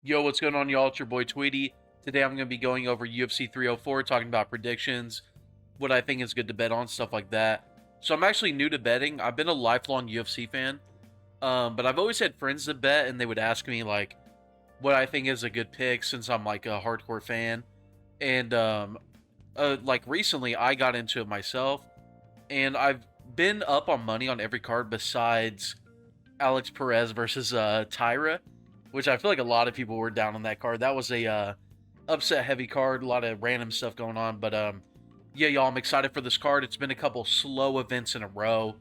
Yo, what's going on, y'all? It's your boy Tweety. Today I'm going to be going over UFC 304, talking about predictions, what I think is good to bet on, stuff like that. So I'm actually new to betting. I've been a lifelong UFC fan, but I've always had friends that bet, and they would ask me like what I think is a good pick since I'm like a hardcore fan. And like recently, I got into it myself, and I've been up on money on every card besides Alex Perez versus Tyra, which I feel like a lot of people were down on that card. That was a upset heavy card, a lot of random stuff going on. But yeah, y'all, I'm excited for this card. It's been a couple slow events in a row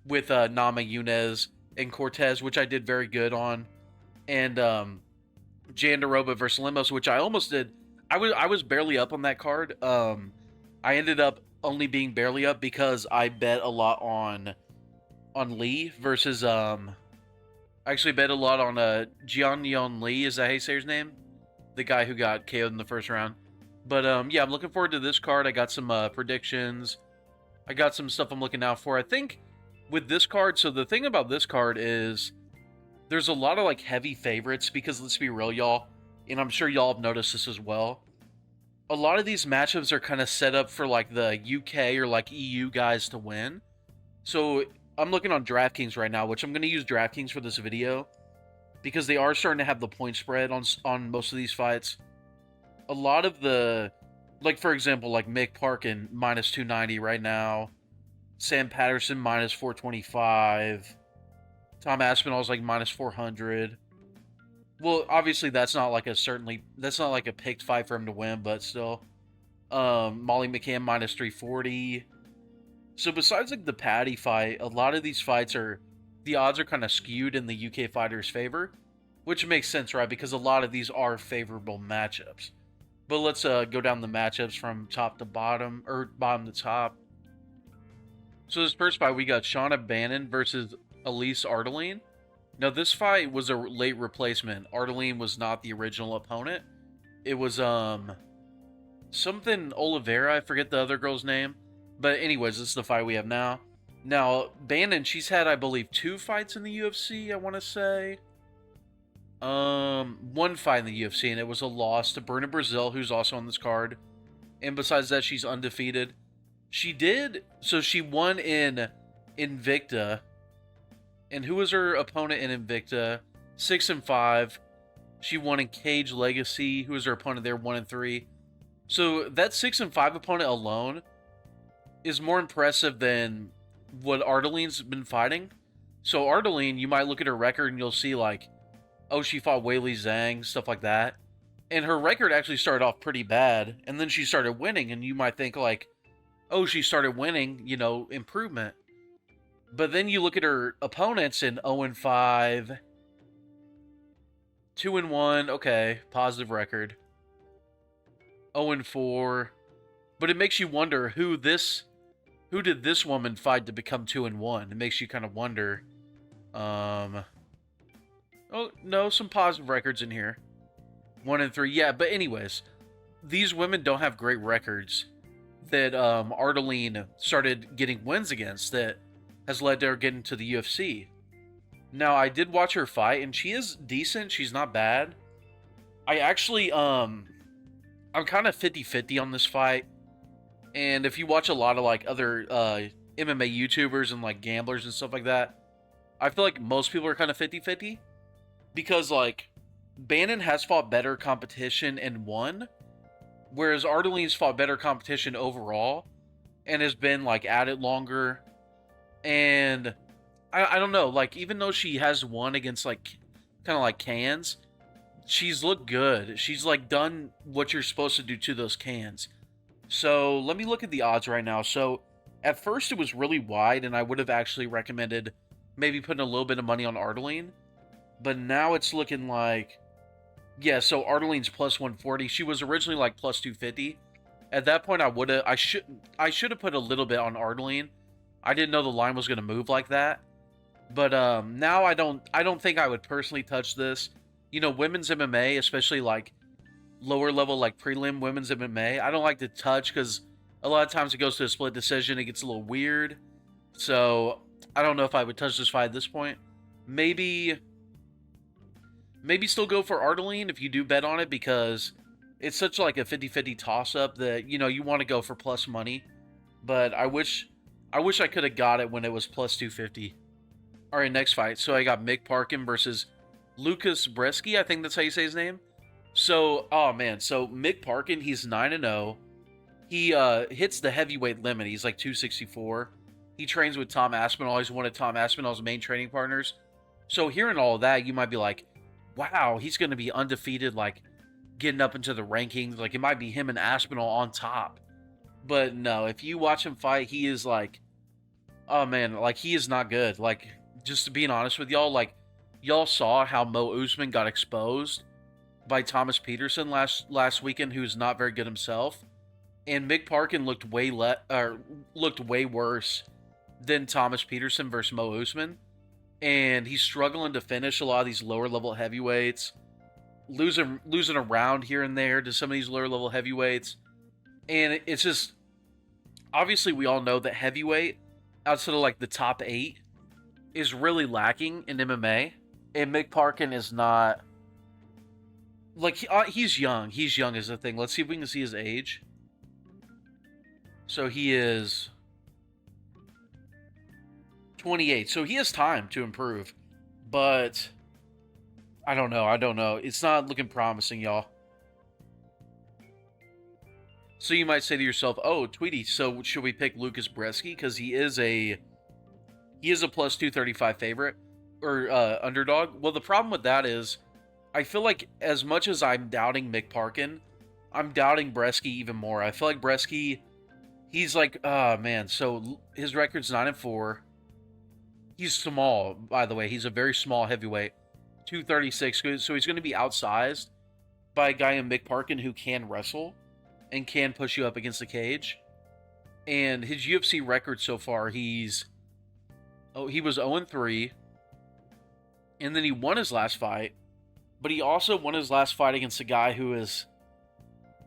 with Nama Yunez and Cortez, which I did very good on, and Jandaroba versus Limos, which I almost did. I was barely up on that card. I ended up only being barely up because I bet a lot on Lee versus I actually bet a lot on Jian Yon Lee. Is that how you say his name? The guy who got KO'd in the first round. But yeah, I'm looking forward to this card. I got some predictions. I got some stuff I'm looking out for. I think with this card, so the thing about this card is there's a lot of like heavy favorites because let's be real, y'all, and I'm sure y'all have noticed this as well. A lot of these matchups are kind of set up for like the UK or like EU guys to win. So I'm looking on DraftKings right now, which I'm going to use DraftKings for this video because they are starting to have the point spread on most of these fights. A lot of the, like for example, like Mick Parkin minus 290 right now, Sam Patterson minus 425, Tom Aspinall is like minus 400. Well, obviously that's not like a picked fight for him to win, but still. Molly McCann minus 340. So besides like the Paddy fight, a lot of these fights the odds are kind of skewed in the UK fighters' favor, which makes sense, right? Because a lot of these are favorable matchups. But let's go down the matchups from top to bottom, or bottom to top. So this first fight, we got Shauna Bannon versus Elise Ardeline. Now this fight was a late replacement. Ardeline was not the original opponent. It was something Oliveira, I forget the other girl's name. But anyways, this is the fight we have now. Now, Bannon, she's had, I believe, 2 fights in the UFC, I want to say. One fight in the UFC, and it was a loss to Bruna Brazil, who's also on this card. And besides that, she's undefeated. She won in Invicta. And who was her opponent in Invicta? 6-5. She won in Cage Legacy. Who was her opponent there? 1-3. So that 6-5 opponent alone is more impressive than what Ardeline's been fighting. So Ardeline, you might look at her record and you'll see like, oh, she fought Weili Zhang, stuff like that. And her record actually started off pretty bad, and then she started winning, and you might think like, oh, she started winning, improvement. But then you look at her opponents in 0-5, 2-1, okay, positive record. 0-4. But it makes you wonder who did this woman fight to become 2-1? It makes you kind of wonder. Oh no, some positive records in here. 1-3, yeah. But anyways, these women don't have great records that Ardeline started getting wins against that has led to her getting to the UFC. Now I did watch her fight, and she is decent. She's not bad. I actually I'm kind of 50-50 on this fight. And if you watch a lot of like other MMA YouTubers and like gamblers and stuff like that, I feel like most people are kind of 50-50 because like Bannon has fought better competition and won, whereas Ardeline's fought better competition overall and has been like at it longer. And I don't know, like even though she has won against like kind of like cans, she's looked good. She's like done what you're supposed to do to those cans. So let me look at the odds right now. So at first it was really wide, and I would have actually recommended maybe putting a little bit of money on Ardeline. But now it's looking like, yeah, so Ardeline's plus 140. She was originally like plus 250. At that point, I should have put a little bit on Ardeline. I didn't know the line was going to move like that. But now I don't think I would personally touch this. Women's MMA, especially like lower level like prelim women's MMA, I don't like to touch because a lot of times it goes to a split decision. It gets a little weird. So I don't know if I would touch this fight at this point. Maybe Maybe still go for Arnold if you do bet on it, because it's such like a 50-50 toss-up that, you know, you want to go for plus money. But I wish I could have got it when it was plus 250. All right, next fight. So I got Mick Parkin versus Lucas Bresky. I think that's how you say his name. So, oh man. So Mick Parkin, he's 9-0. He hits the heavyweight limit. He's like 264. He trains with Tom Aspinall. He's one of Tom Aspinall's main training partners. So hearing all of that, you might be like, wow, he's going to be undefeated, like getting up into the rankings. Like it might be him and Aspinall on top. But no, if you watch him fight, he is like, oh man, like he is not good. Like, just being honest with y'all, like y'all saw how Mo Usman got exposed by Thomas Peterson last weekend, who's not very good himself. And Mick Parkin looked way worse than Thomas Peterson versus Mo Usman. And he's struggling to finish a lot of these lower level heavyweights, losing a round here and there to some of these lower level heavyweights. And it's just, obviously we all know that heavyweight, outside of like the top 8, is really lacking in MMA. And Mick Parkin is not, like, he's young. He's young is the thing. Let's see if we can see his age. So he is 28. So he has time to improve. But I don't know. It's not looking promising, y'all. So you might say to yourself, oh, Tweety, so should we pick Lucas Bresky? Because he is a plus 235 favorite, or underdog. Well, the problem with that is, I feel like as much as I'm doubting Mick Parkin, I'm doubting Bresky even more. I feel like Bresky, he's like, oh man, so his record's 9-4. He's small, by the way. He's a very small heavyweight, 236. So he's going to be outsized by a guy in Mick Parkin who can wrestle and can push you up against the cage. And his UFC record so far, he was 0-3. And then he won his last fight. But he also won his last fight against a guy who is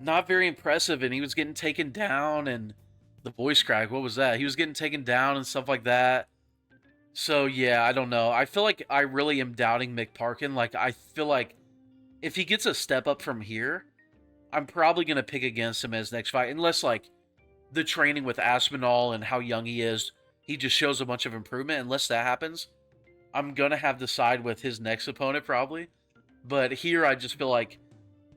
not very impressive. And he was getting taken down. And the voice crack, what was that? He was getting taken down and stuff like that. So, yeah, I don't know. I feel like I really am doubting Mick Parkin. Like, I feel like if he gets a step up from here, I'm probably going to pick against him as next fight. Unless, like, the training with Aspinall and how young he is, he just shows a bunch of improvement. Unless that happens, I'm going to have to side with his next opponent probably. But here, I just feel like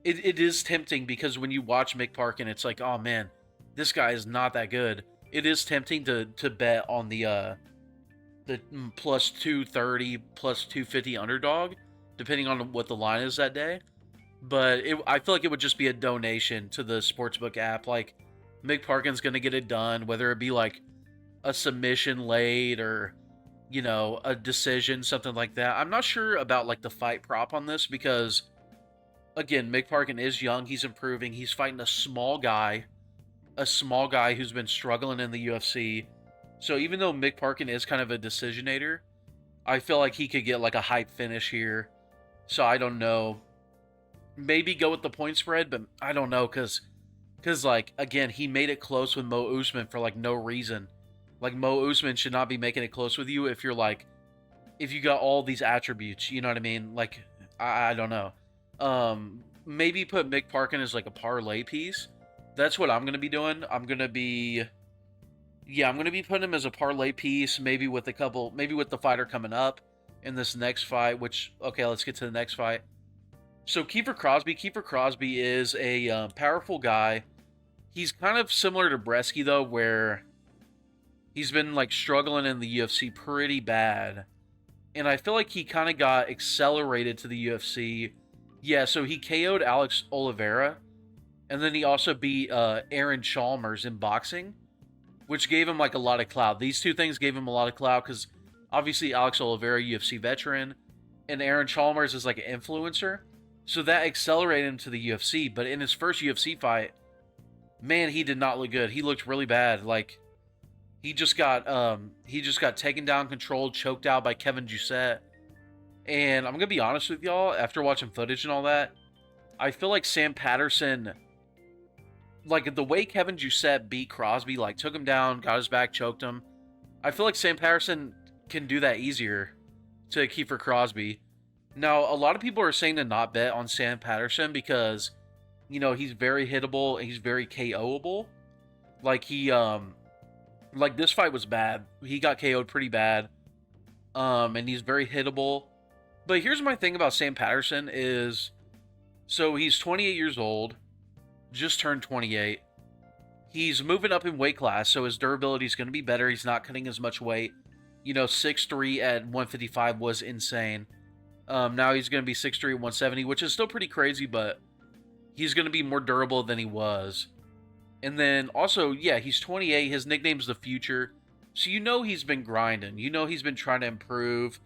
it is tempting, because when you watch Mick Parkin, it's like, oh man, this guy is not that good. It is tempting to bet on the plus 230, plus 250 underdog, depending on what the line is that day. But I feel like it would just be a donation to the sportsbook app. Like, Mick Parkin's going to get it done, whether it be like a submission late or, you know, a decision, something like that. I'm not sure about like the fight prop on this, because again, Mick Parkin is young. He's improving. He's fighting a small guy who's been struggling in the UFC. So even though Mick Parkin is kind of a decisionator, I feel like he could get like a hype finish here. So I don't know. Maybe go with the point spread, but I don't know, because like, again, he made it close with Mo Usman for like no reason. Like, Mo Usman should not be making it close with you if you're like, if you got all these attributes, you know what I mean? Like, I don't know. Maybe put Mick Parkin as like a parlay piece. That's what I'm going to be doing. I'm going to be putting him as a parlay piece, maybe with the fighter coming up in this next fight, which, okay, let's get to the next fight. So Kiefer Crosby is a powerful guy. He's kind of similar to Bresky, though, where he's been like struggling in the UFC pretty bad. And I feel like he kind of got accelerated to the UFC. Yeah, so he KO'd Alex Oliveira. And then he also beat Aaron Chalmers in boxing, which gave him like a lot of clout. These two things gave him a lot of clout, because obviously Alex Oliveira, UFC veteran, and Aaron Chalmers is like an influencer. So that accelerated him to the UFC. But in his first UFC fight, man, he did not look good. He looked really bad. Like, he just got taken down, controlled, choked out by Kevin Jousset. And I'm gonna be honest with y'all, after watching footage and all that, I feel like Sam Patterson, like the way Kevin Jousset beat Crosby, like took him down, got his back, choked him. I feel like Sam Patterson can do that easier to Kiefer Crosby. Now, a lot of people are saying to not bet on Sam Patterson because, he's very hittable and he's very KO'able. Like, like this fight was bad. He got KO'd pretty bad. And he's very hittable. But here's my thing about Sam Patterson is, so he's 28 years old, just turned 28. He's moving up in weight class, so his durability is going to be better. He's not cutting as much weight. 6'3" at 155 was insane. Now he's going to be 6'3" at 170, which is still pretty crazy, but he's going to be more durable than he was. And then also, yeah, he's 28. His nickname's The Future. So he's been grinding. He's been trying to improve.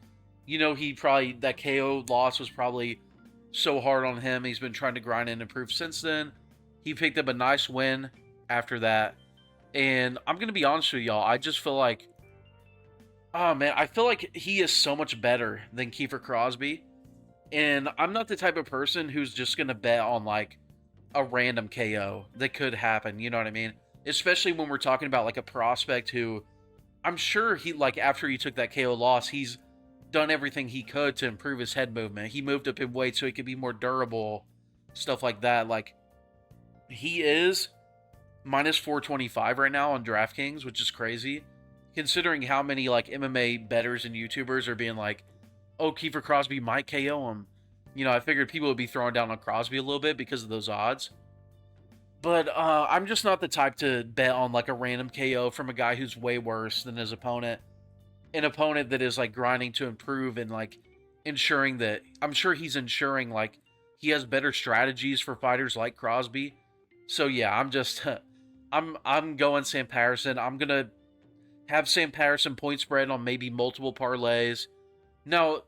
That KO loss was probably so hard on him. He's been trying to grind and improve since then. He picked up a nice win after that. And I'm going to be honest with y'all. I just feel like, oh man, I feel like he is so much better than Kiefer Crosby. And I'm not the type of person who's just going to bet on like a random KO that could happen. You know what I mean? Especially when we're talking about like a prospect who I'm sure he, like, after he took that KO loss, he's done everything he could to improve his head movement. He moved up in weight so he could be more durable, stuff like that. Like, he is minus 425 right now on DraftKings, which is crazy, considering how many, like, MMA bettors and YouTubers are being like, oh, Kiefer Crosby might KO him. I figured people would be throwing down on Crosby a little bit because of those odds. But I'm just not the type to bet on like a random KO from a guy who's way worse than his opponent. An opponent that is like grinding to improve and like ensuring that, I'm sure he's ensuring like he has better strategies for fighters like Crosby. So yeah, I'm just I'm going Sam Patterson. I'm gonna have Sam Patterson point spread on maybe multiple parlays. Now,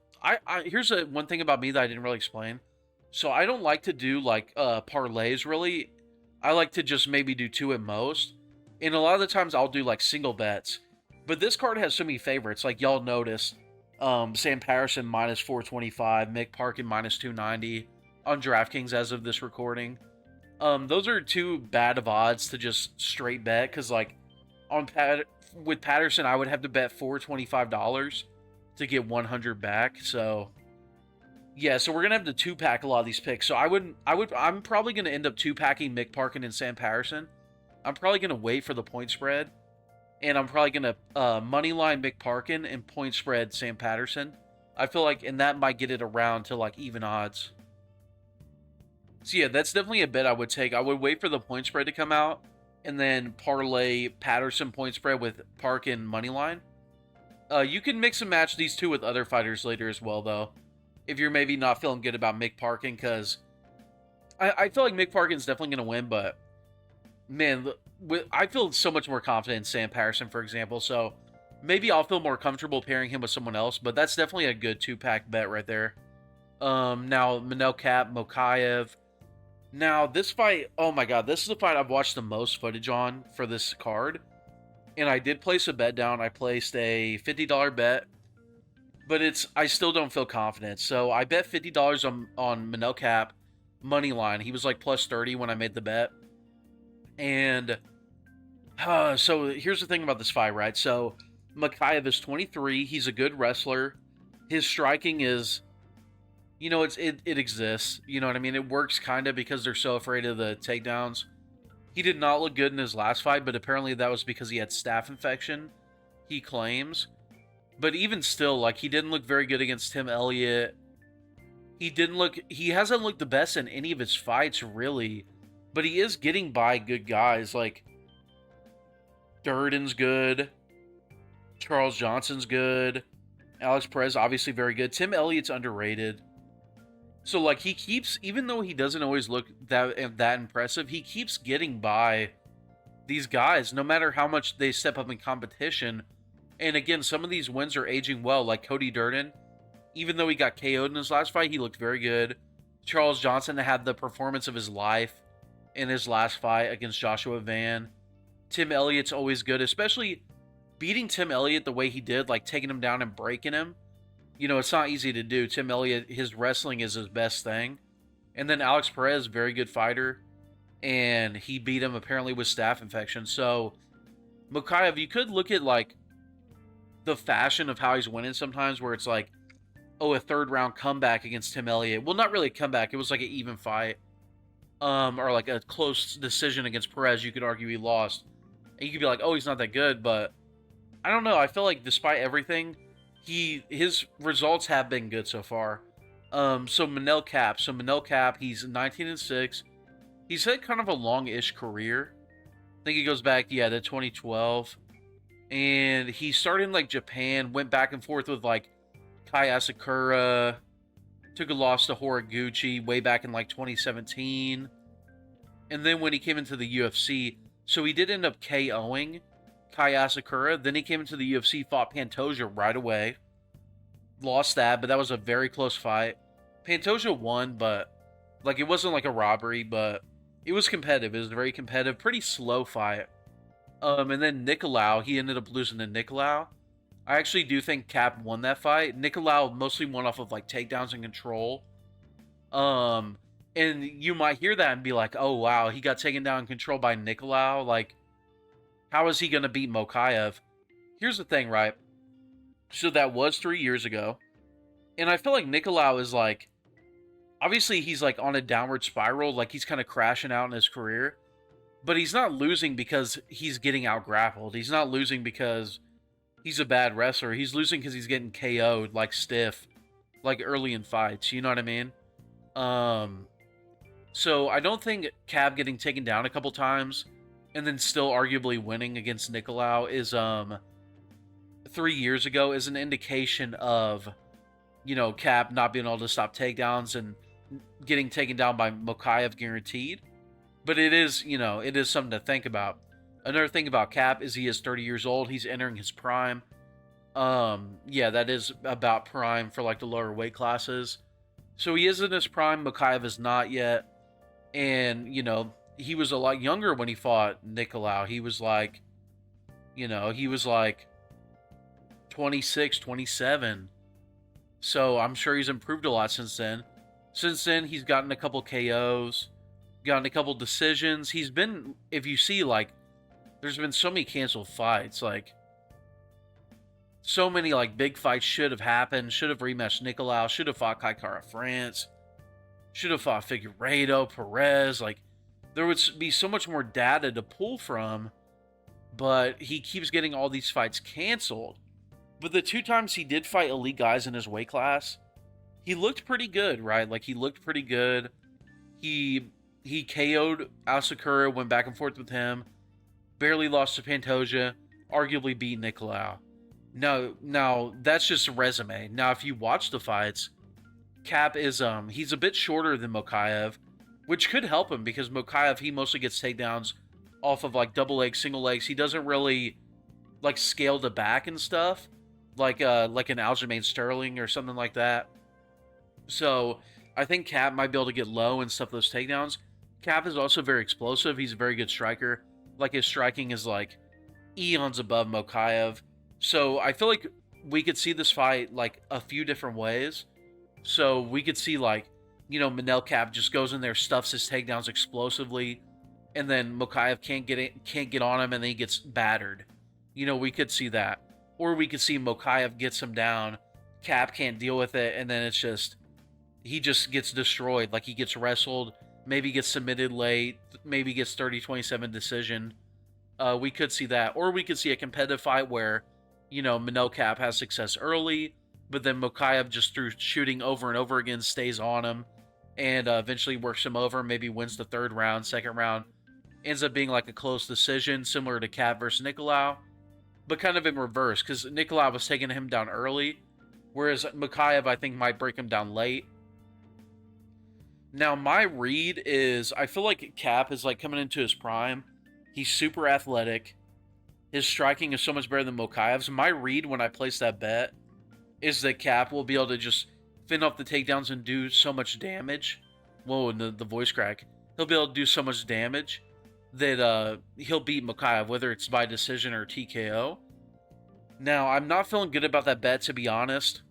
here's one thing about me that I didn't really explain. So I don't like to do like parlays really. I like to just maybe do two at most. And a lot of the times I'll do like single bets. But this card has so many favorites. Like y'all noticed, Sam Patterson minus 425, Mick Parkin minus 290 on DraftKings as of this recording. Those are too bad of odds to just straight bet. Because like with Patterson, I would have to bet $425 to get 100 back. So yeah, so we're gonna have to two-pack a lot of these picks. So I'm probably gonna end up two-packing Mick Parkin and Sam Patterson. I'm probably gonna wait for the point spread, and I'm probably gonna money line Mick Parkin and point spread Sam Patterson. I feel like, and that might get it around to like even odds. So yeah, that's definitely a bet I would take. I would wait for the point spread to come out, and then parlay Patterson point spread with Parkin money line. You can mix and match these two with other fighters later as well, though. If you're maybe not feeling good about Mick Parkin, because I feel like Mick Parkin's definitely going to win, but man, I feel so much more confident in Sam Patterson, for example, so maybe I'll feel more comfortable pairing him with someone else, but that's definitely a good two-pack bet right there. Now, Manel, Kape, Mokaev. Now, this fight, oh my god, this is the fight I've watched the most footage on for this card, and I did place a bet down. I placed a $50 bet. But I still don't feel confident. So I bet $50 on Manel Kape money line. He was like plus 30 when I made the bet. And so here's the thing about this fight, right? So Mokaev is 23. He's a good wrestler. His striking is, it exists. You know what I mean? It works kind of because they're so afraid of the takedowns. He did not look good in his last fight, but apparently that was because he had staph infection, he claims. But even still, like, he didn't look very good against Tim Elliott. He hasn't looked the best in any of his fights, really. But he is getting by good guys, like, Durden's good. Charles Johnson's good. Alex Perez, obviously very good. Tim Elliott's underrated. So, like, he keeps, even though he doesn't always look that impressive, he keeps getting by these guys, no matter how much they step up in competition. And again, some of these wins are aging well, like Cody Durden. Even though he got KO'd in his last fight, he looked very good. Charles Johnson had the performance of his life in his last fight against Joshua Van. Tim Elliott's always good, especially beating Tim Elliott the way he did, like taking him down and breaking him. It's not easy to do. Tim Elliott, his wrestling is his best thing. And then Alex Perez, very good fighter. And he beat him apparently with staph infection. So, Mokaev, you could look at like the fashion of how he's winning sometimes, where it's like, a third round comeback against Tim Elliott. Well, not really a comeback. It was like an even fight. Or like a close decision against Perez. You could argue he lost. And you could be like, oh, he's not that good, but I don't know. I feel like despite everything, his results have been good so far. So Manel Kape. So Manel Kape, he's 19-6. He's had kind of a long-ish career. I think he goes back, to 2012. And he started in like Japan, went back and forth with like Kai Asakura, took a loss to Horiguchi way back in like 2017. And then when he came into the UFC, so he did end up KOing Kai Asakura. Then he came into the UFC, fought Pantoja right away. Lost that, but that was a very close fight. Pantoja won, but like it wasn't like a robbery, but it was competitive. It was very competitive, pretty slow fight. And then Nicolau, he ended up losing to Nicolau. I actually do think Kape won that fight. Nicolau mostly won off of like takedowns and control. And you might hear that and be like, oh wow, he got taken down and controlled by Nicolau. Like, how is he gonna beat Mokaev? Here's the thing, right? So that was 3 years ago. And I feel like Nicolau is like, obviously he's like on a downward spiral, like he's kind of crashing out in his career. But he's not losing because he's getting out grappled. He's not losing because he's a bad wrestler. He's losing because he's getting KO'd like stiff, like early in fights. You know what I mean? So I don't think Kape getting taken down a couple times and then still arguably winning against Nicolau is 3 years ago is an indication of, Kape not being able to stop takedowns and getting taken down by Mokaev guaranteed. But it is, it is something to think about. Another thing about Kape is he is 30 years old. He's entering his prime. That is about prime for like the lower weight classes. So he is in his prime. Mokaev is not yet. And, he was a lot younger when he fought Nicolau. He was like, 26, 27. So I'm sure he's improved a lot since then. Since then, he's gotten a couple KOs, gotten a couple decisions. He's been, if you see, like, there's been so many canceled fights. Like, so many, like, big fights should have happened. Should have rematched Nicolau. Should have fought Kai Kara France. Should have fought Figueiredo, Perez. Like, there would be so much more data to pull from. But he keeps getting all these fights canceled. But the 2 times he did fight elite guys in his weight class, he looked pretty good, right? Like, he looked pretty good. He KO'd Asakura, went back and forth with him. Barely lost to Pantoja. Arguably beat Nicolau. Now, that's just a resume. Now, if you watch the fights, Kape is, he's a bit shorter than Mokaev, which could help him because Mokaev, he mostly gets takedowns off of, like, double legs, single legs. He doesn't really, like, scale the back and stuff, like an Aljamain Sterling or something like that. So, I think Kape might be able to get low and stuff those takedowns. Kape is also very explosive. He's a very good striker. Like, his striking is, like, eons above Mokaev. So, I feel like we could see this fight, like, a few different ways. So, we could see, like, Manel Kape just goes in there, stuffs his takedowns explosively, and then Mokaev can't get on him, and then he gets battered. We could see that. Or we could see Mokaev gets him down, Kape can't deal with it, and then it's just, he just gets destroyed. Like, he gets wrestled, maybe gets submitted late, maybe gets 30-27 decision. We could see that. Or we could see a competitive fight where, Manel Kape has success early, but then Mokaev just through shooting over and over again stays on him and eventually works him over, maybe wins the 3rd round, 2nd round. Ends up being like a close decision, similar to Kape versus Nicolau, but kind of in reverse, because Nicolau was taking him down early, whereas Mokaev, I think, might break him down late. Now, my read is, I feel like Kape is, like, coming into his prime. He's super athletic. His striking is so much better than Mokaev's. My read when I place that bet is that Kape will be able to just fend off the takedowns and do so much damage. Whoa, the voice crack. He'll be able to do so much damage that he'll beat Mokaev, whether it's by decision or TKO. Now, I'm not feeling good about that bet, to be honest.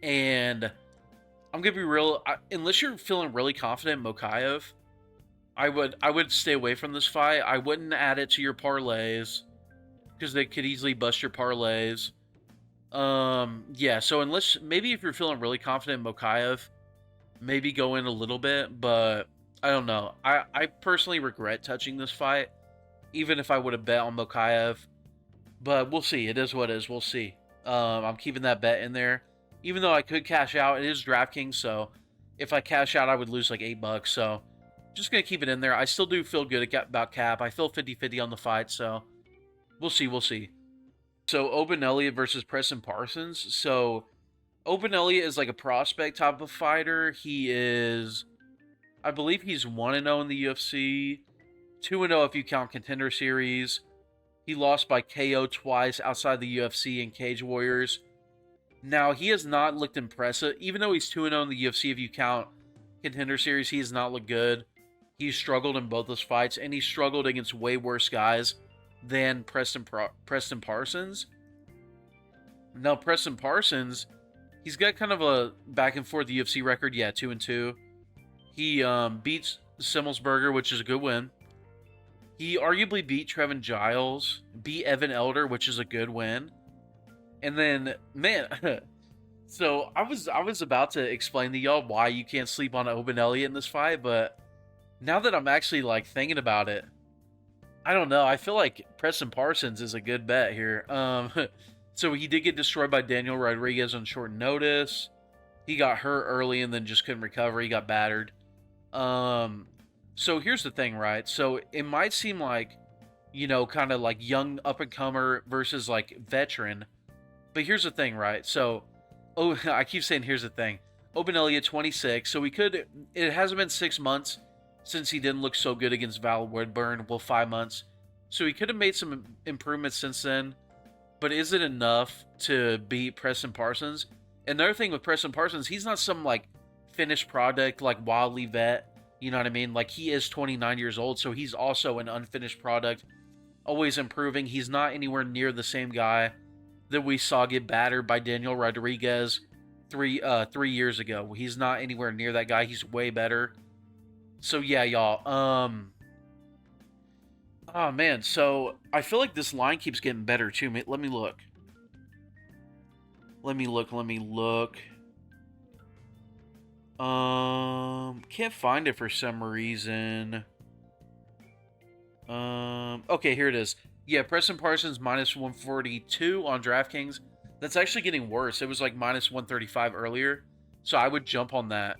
And I'm going to be real. Unless you're feeling really confident in Mokaev, I would stay away from this fight. I wouldn't add it to your parlays because they could easily bust your parlays. Yeah, so unless, maybe if you're feeling really confident in Mokaev, maybe go in a little bit, but I don't know. I personally regret touching this fight, even if I would have bet on Mokaev, but we'll see. It is what it is. We'll see. I'm keeping that bet in there, even though I could cash out. It is DraftKings, so if I cash out, I would lose like $8. So just gonna keep it in there. I still do feel good about Kape. I feel 50-50 on the fight, so we'll see. We'll see. So Oban Elliott versus Preston Parsons. So Oban Elliott is like a prospect type of fighter. He is, I believe he's 1-0 in the UFC, 2-0 if you count Contender Series. He lost by KO twice outside the UFC in Cage Warriors. Now, he has not looked impressive. Even though he's 2-0 in the UFC, if you count Contender Series, he has not looked good. He's struggled in both those fights, and he struggled against way worse guys than Preston Parsons. Now, Preston Parsons, he's got kind of a back and forth UFC record. Yeah, 2-2. He beats Simmelsberger, which is a good win. He arguably beat Trevin Giles, beat Evan Elder, which is a good win. And then, man, so I was about to explain to y'all why you can't sleep on Oban Elliott in this fight, but now that I'm actually like thinking about it, I don't know. I feel like Preston Parsons is a good bet here. So he did get destroyed by Daniel Rodriguez on short notice. He got hurt early and then just couldn't recover. He got battered. So here's the thing, right? So it might seem like, you know, kind of like young up-and-comer versus like veteran. But here's the thing, right? So, I keep saying here's the thing. Oban Elliott, 26. So it hasn't been 6 months since he didn't look so good against Val Woodburn. Well, 5 months. So he could have made some improvements since then. But is it enough to beat Preston Parsons? Another thing with Preston Parsons, he's not some like finished product like wildly vet. You know what I mean? Like, he is 29 years old, so he's also an unfinished product, always improving. He's not anywhere near the same guy that we saw get battered by Daniel Rodriguez three years ago. He's not anywhere near that guy. He's way better. So yeah, y'all. Oh man, so I feel like this line keeps getting better too. Let me look. Let me look. Can't find it for some reason. Okay, here it is. Yeah, Preston Parsons minus 142 on DraftKings. That's actually getting worse. It was like minus 135 earlier. So I would jump on that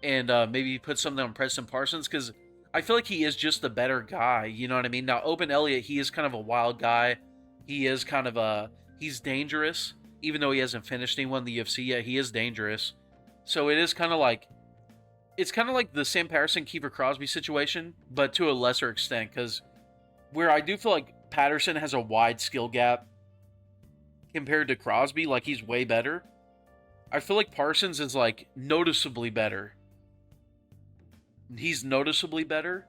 and maybe put something on Preston Parsons because I feel like he is just the better guy. You know what I mean? Now, Oban Elliott, he is kind of a wild guy. He is kind of he's dangerous. Even though he hasn't finished anyone in the UFC yet, he is dangerous. So it is kind of like, it's kind of like the Sam Patterson, Kiefer Crosby situation, but to a lesser extent, because where I do feel like Patterson has a wide skill gap compared to Crosby, like he's way better. I feel like Parsons is like noticeably better. He's noticeably better.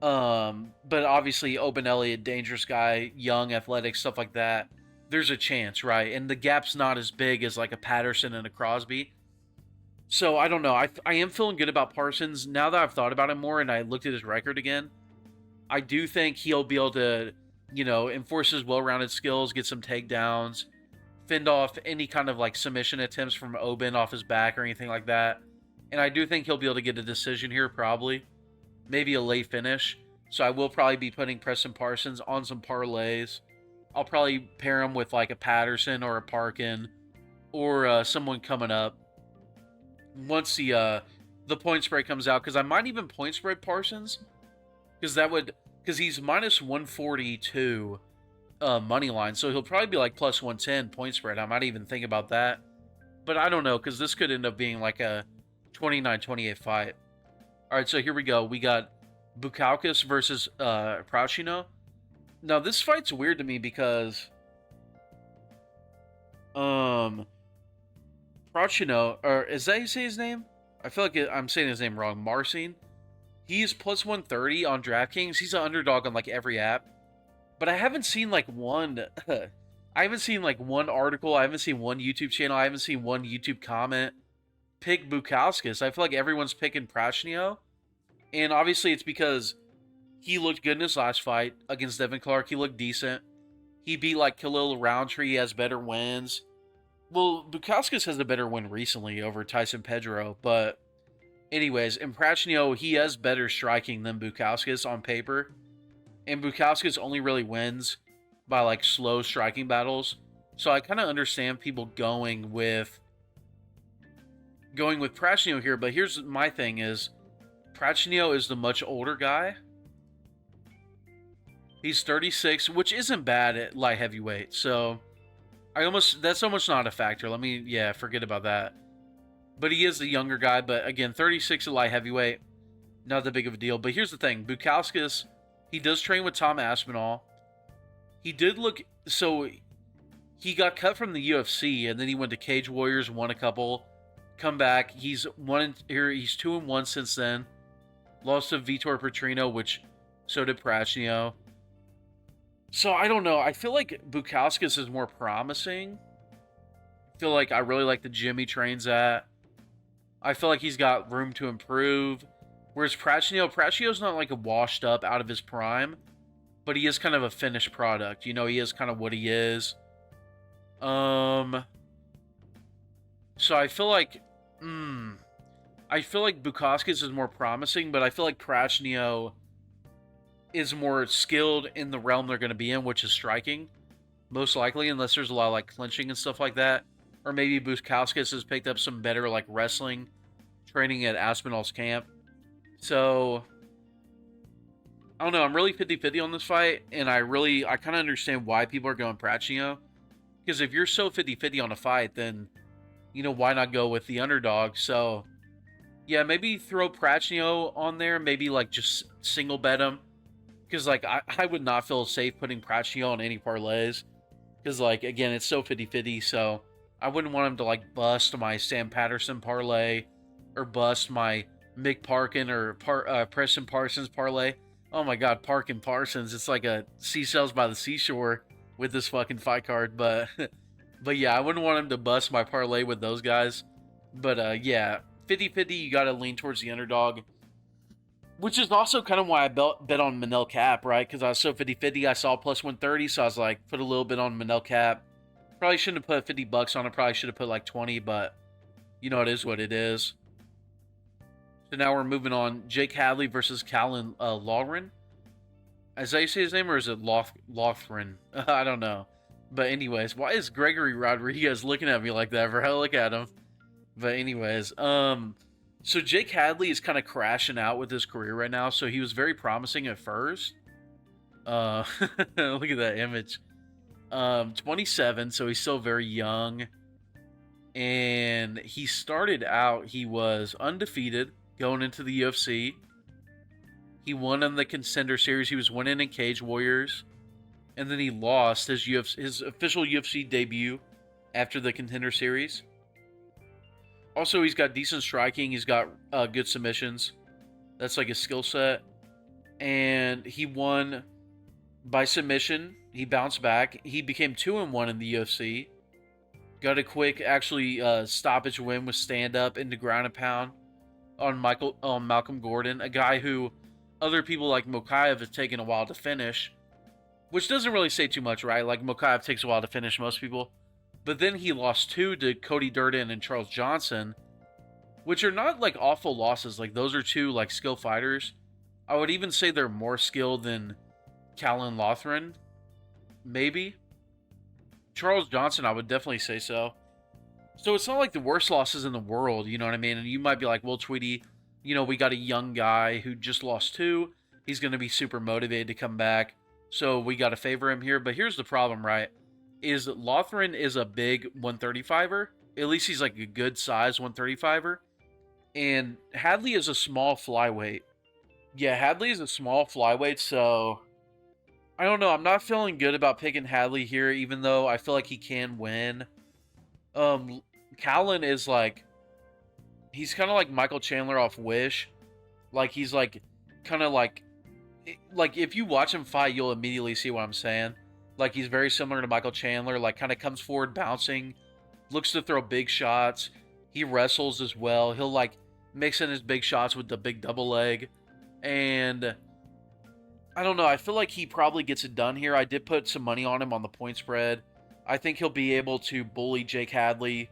But obviously Oban Elliott, dangerous guy, young, athletic, stuff like that. There's a chance, right? And the gap's not as big as like a Patterson and a Crosby. So I don't know. I am feeling good about Parsons now that I've thought about him more and I looked at his record again. I do think he'll be able to, you know, enforce his well-rounded skills, get some takedowns, fend off any kind of like submission attempts from Oban off his back or anything like that. And I do think he'll be able to get a decision here, probably. Maybe a late finish. So I will probably be putting Preston Parsons on some parlays. I'll probably pair him with like a Patterson or a Parkin or someone coming up once the point spread comes out, because I might even point spread Parsons, because he's minus 142 money line, so he'll probably be like plus 110 point spread. I might even think about that, but I don't know, because this could end up being like a 29-28 fight. All right, so here we go. We got Bukus versus Prasino. Now this fight's weird to me because Prasino, or is that how you say his name? I feel like I'm saying his name wrong. Marcin. He's plus 130 on DraftKings. He's an underdog on like every app. But I haven't seen like one I haven't seen like one article, I haven't seen one YouTube channel, I haven't seen one YouTube comment pick Bukauskas. I feel like everyone's picking Prasino. And obviously it's because he looked good in his last fight against Devin Clark. He looked decent. He beat like Khalil Roundtree. He has better wins. Well, Bukauskas has a better win recently over Tyson Pedro, but anyways, in Prasino, he has better striking than Bukauskas on paper, and Bukauskas only really wins by like slow striking battles. So I kind of understand people going with Prasino here, but here's my thing: is Prasino is the much older guy. He's 36, which isn't bad at light heavyweight. So that's almost not a factor. Forget about that. But he is the younger guy. But again, 36 at light heavyweight, not that big of a deal. But here's the thing: Bukauskas, he does train with Tom Aspinall. He did look so. He got cut from the UFC, and then he went to Cage Warriors, won a couple, come back. He's 2-1 since then. Lost to Vitor Petrino, which so did Prasino. So I don't know. I feel like Bukauskas is more promising. I feel like I really like the gym he trains at. I feel like he's got room to improve. Whereas Prasino's not like a washed up out of his prime, but he is kind of a finished product. You know, he is kind of what he is. So I feel like Bukauskas is more promising, but I feel like Prasino is more skilled in the realm they're going to be in, which is striking, most likely, unless there's a lot of like clinching and stuff like that. Or maybe Bukauskas has picked up some better like wrestling training at Aspinall's camp. So I don't know. I'm really 50-50 on this fight, and I kind of understand why people are going Prasino. Because if you're so 50-50 on a fight, then, you know, why not go with the underdog? So, yeah, maybe throw Prasino on there. Maybe, like, just single bet him. Because, like, I would not feel safe putting Prasino on any parlays. Because, like, again, it's so 50-50. So, I wouldn't want him to, like, bust my Sam Patterson parlay. Or bust my Mick Parkin or Preston Parsons parlay. Oh, my God, Parkin Parsons. It's like a seashells by the seashore with this fucking fight card, but yeah, I wouldn't want him to bust my parlay with those guys. But yeah, 50-50, you gotta lean towards the underdog, which is also kind of why I bet on Manel Kape, right? Because I was so 50-50, I saw plus 130, so I was like, put a little bit on Manel Kape. Probably shouldn't have put $50 on it, probably should have put like 20, but you know, it is what it is. So now we're moving on. Jake Hadley versus Callan Laen. Is that you say his name, or is it Lothrin? I don't know. But anyways, why is Gregory Rodriguez looking at me like that, bro? Look at him. But anyways, so Jake Hadley is kind of crashing out with his career right now. So he was very promising at first. Look at that image. 27, so he's still very young. And he started out, he was undefeated going into the UFC. He won in the Contender Series. He was winning in Cage Warriors. And then he lost his official UFC debut after the Contender Series. Also, he's got decent striking. He's got good submissions. That's like his skill set. And he won by submission. He bounced back. He became 2-1 in the UFC. Got a quick, stoppage win with stand-up into ground and pound on Malcolm Gordon, a guy who other people like Mokaev have taken a while to finish, which doesn't really say too much, right? Like, Mokaev takes a while to finish most people. But then he lost 2 to Cody Durden and Charles Johnson, which are not, like, awful losses. Like, those are 2, like, skilled fighters. I would even say they're more skilled than Callan Laen, maybe. Charles Johnson, I would definitely say so. So it's not like the worst losses in the world, you know what I mean? And you might be like, well, Tweety, you know, we got a young guy who just lost 2. He's going to be super motivated to come back. So we got to favor him here. But here's the problem, right? Is Laen is a big 135er. At least he's like a good size 135er. And Hadley is a small flyweight. Yeah, Hadley is a small flyweight, so I don't know. I'm not feeling good about picking Hadley here, even though I feel like he can win. Callan is like, he's kind of like Michael Chandler off Wish. Like, he's like, kind of like if you watch him fight, you'll immediately see what I'm saying. Like, he's very similar to Michael Chandler, like, kind of comes forward bouncing, looks to throw big shots. He wrestles as well. He'll, like, mix in his big shots with the big double leg. And I don't know. I feel like he probably gets it done here. I did put some money on him on the point spread. I think he'll be able to bully Jake Hadley.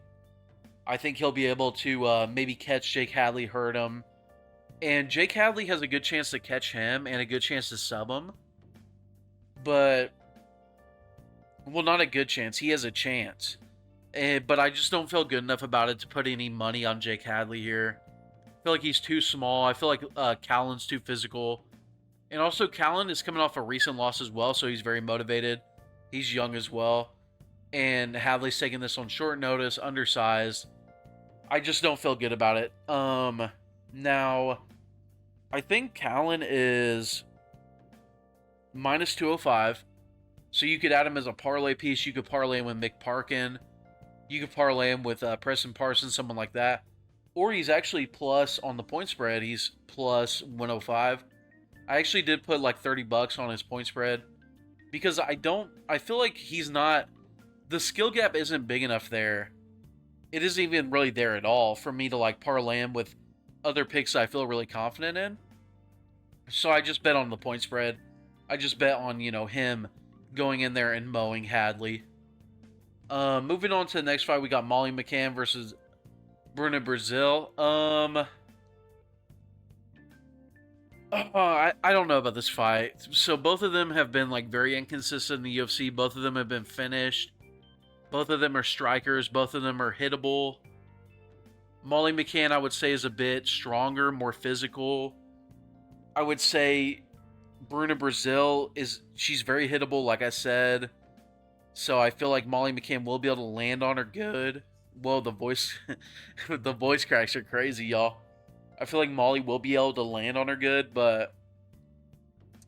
I think he'll be able to maybe catch Jake Hadley, hurt him. And Jake Hadley has a good chance to catch him and a good chance to sub him. But, well, not a good chance. He has a chance. But I just don't feel good enough about it to put any money on Jake Hadley here. I feel like he's too small. I feel like Callan's too physical. And also, Callan is coming off a recent loss as well, so he's very motivated. He's young as well. And Hadley's taking this on short notice, undersized. I just don't feel good about it. Now, I think Callan is minus 205. So you could add him as a parlay piece. You could parlay him with Parkin. You could parlay him with Preston Parsons, someone like that. Or he's actually plus on the point spread. He's plus 105. I actually did put like $30 on his point spread. Because I feel like he's not, the skill gap isn't big enough there. It isn't even really there at all for me to like parlay him with other picks I feel really confident in. So I just bet on the point spread. I just bet on, him going in there and mowing Hadley. Moving on to the next fight, we got Molly McCann versus Bruna Brazil. I don't know about this fight. So both of them have been like very inconsistent in the UFC. Both of them have been finished. Both of them are strikers. Both of them are hittable. Molly McCann, I would say, is a bit stronger, more physical. I would say Bruna Brazil she's very hittable, like I said. So I feel like Molly McCann will be able to land on her good. Whoa, the voice cracks are crazy, y'all. I feel like Molly will be able to land on her good, but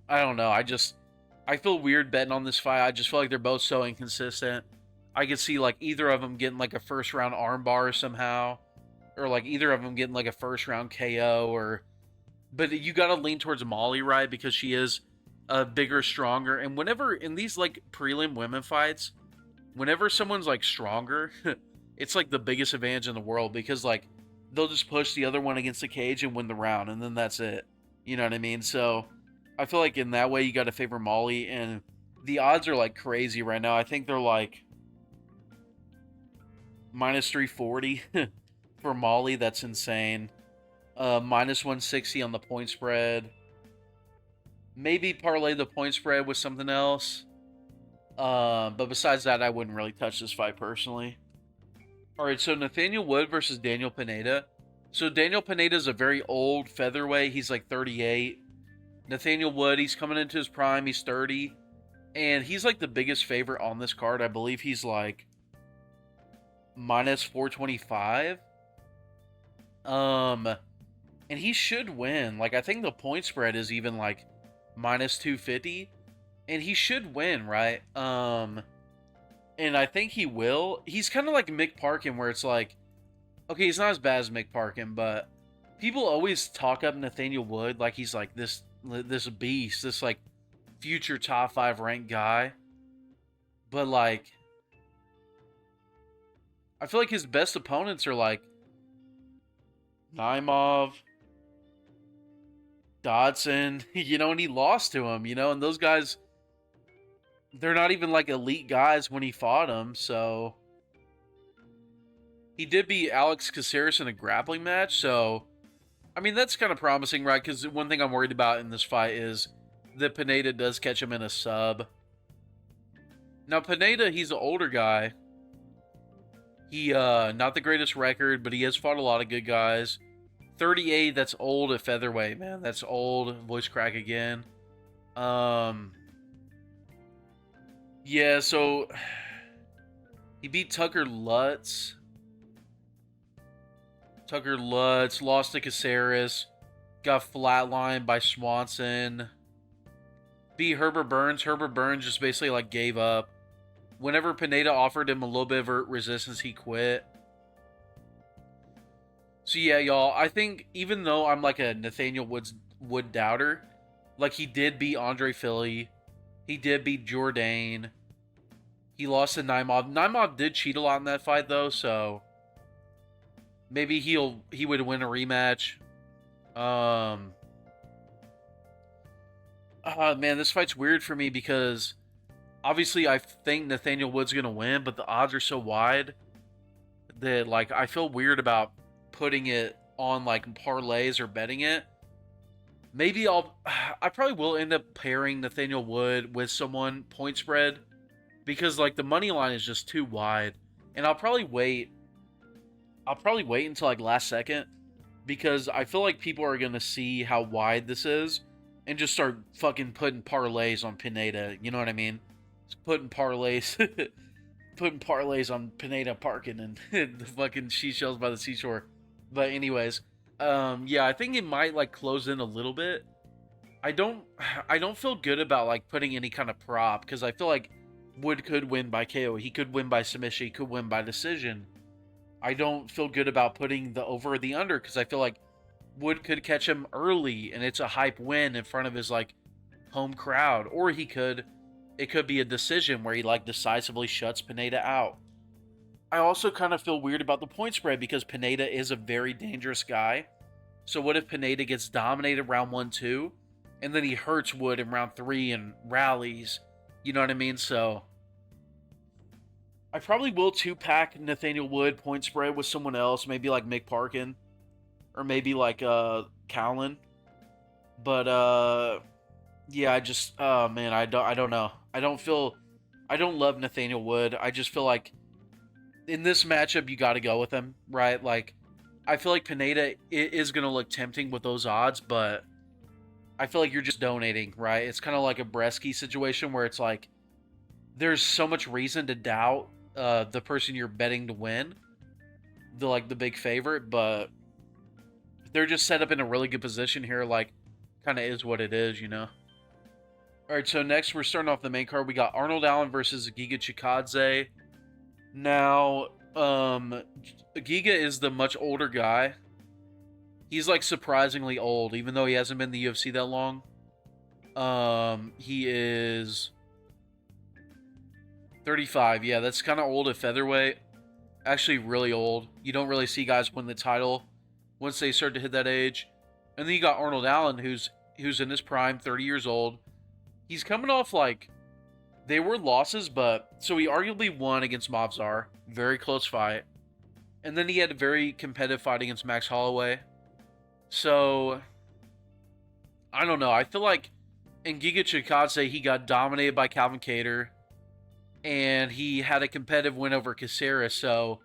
I don't know. I feel weird betting on this fight. I just feel like they're both so inconsistent. I could see like either of them getting like a first round armbar somehow, or like either of them getting like a first round KO, but you got to lean towards Molly, right? Because she is bigger, stronger. And whenever in these like prelim women fights, whenever someone's like stronger, it's like the biggest advantage in the world, because like they'll just push the other one against the cage and win the round, and then that's it. You know what I mean? So I feel like in that way you got to favor Molly, and the odds are like crazy right now. I think they're like minus 340 for Molly. That's insane. Minus 160 on the point spread. Maybe parlay the point spread with something else. But besides that, I wouldn't really touch this fight personally. Alright, so Nathaniel Wood versus Daniel Pineda. So Daniel Pineda is a very old featherweight. He's like 38. Nathaniel Wood, he's coming into his prime. He's 30. And he's like the biggest favorite on this card. I believe he's like minus 425. And he should win. Like, I think the point spread is even like minus 250. And he should win, right? And I think he will. He's kind of like Mick Parkin, where it's like, okay, he's not as bad as Mick Parkin, but people always talk up Nathaniel Wood like he's like this beast, this like future top 5 ranked guy. But like, I feel like his best opponents are like Naimov, Dodson, and he lost to him, and those guys, they're not even like elite guys when he fought them. So he did beat Alex Caceres in a grappling match. So, I mean, that's kind of promising, right? Because one thing I'm worried about in this fight is that Pineda does catch him in a sub. Now, Pineda, he's an older guy. He, not the greatest record, but he has fought a lot of good guys. 38, that's old at featherweight, man. That's old. Voice crack again. Yeah, so he beat Tucker Lutz. Tucker Lutz lost to Caceres. Got flatlined by Swanson. Beat Herbert Burns. Herbert Burns just basically like gave up. Whenever Pineda offered him a little bit of resistance, he quit. So yeah, y'all, I think even though I'm like a Nathaniel Wood doubter, like he did beat Andre Philly. He did beat Jourdain. He lost to Naimov. Naimov did cheat a lot in that fight, though, so maybe he would win a rematch. Man, this fight's weird for me because Obviously, I think Nathaniel Wood's going to win, but the odds are so wide that, like, I feel weird about putting it on, like, parlays or betting it. Maybe I probably will end up pairing Nathaniel Wood with someone point spread because, like, the money line is just too wide. And I'll probably wait until, like, last second because I feel like people are going to see how wide this is and just start fucking putting parlays on Pineda. You know what I mean? Just putting parlays on Pineda, Parkin, and the fucking seashells by the seashore. But anyways, yeah, I think it might like close in a little bit. I don't feel good about like putting any kind of prop because I feel like Wood could win by KO. He could win by submission. He could win by decision. I don't feel good about putting the over or the under because I feel like Wood could catch him early and it's a hype win in front of his like home crowd, or it could be a decision where he like decisively shuts Pineda out. I also kind of feel weird about the point spread because Pineda is a very dangerous guy. So what if Pineda gets dominated round 1-2 and then he hurts Wood in round 3 and rallies? You know what I mean? So I probably will 2-pack Nathaniel Wood point spread with someone else, maybe like Mick Parkin or maybe like Callan. But yeah, I just man, I don't know. I don't love Nathaniel Wood. I just feel like in this matchup you got to go with him, right? Like I feel like Pineda is going to look tempting with those odds, but I feel like you're just donating, right? It's kind of like a Bresky situation where it's like there's so much reason to doubt the person you're betting to win, the big favorite, but they're just set up in a really good position here. Like, kind of is what it is, you know. All right, so next we're starting off the main card. We got Arnold Allen versus Giga Chikadze. Now, Giga is the much older guy. He's like surprisingly old, even though he hasn't been in the UFC that long. He is 35. Yeah, that's kind of old at featherweight. Actually, really old. You don't really see guys win the title once they start to hit that age. And then you got Arnold Allen, who's in his prime, 30 years old. He's coming off like they were losses, but so he arguably won against Mavzar, very close fight, and then he had a very competitive fight against Max Holloway. So I don't know. I feel like in Giga Chikadze he got dominated by Calvin Kattar, and he had a competitive win over Caceres. So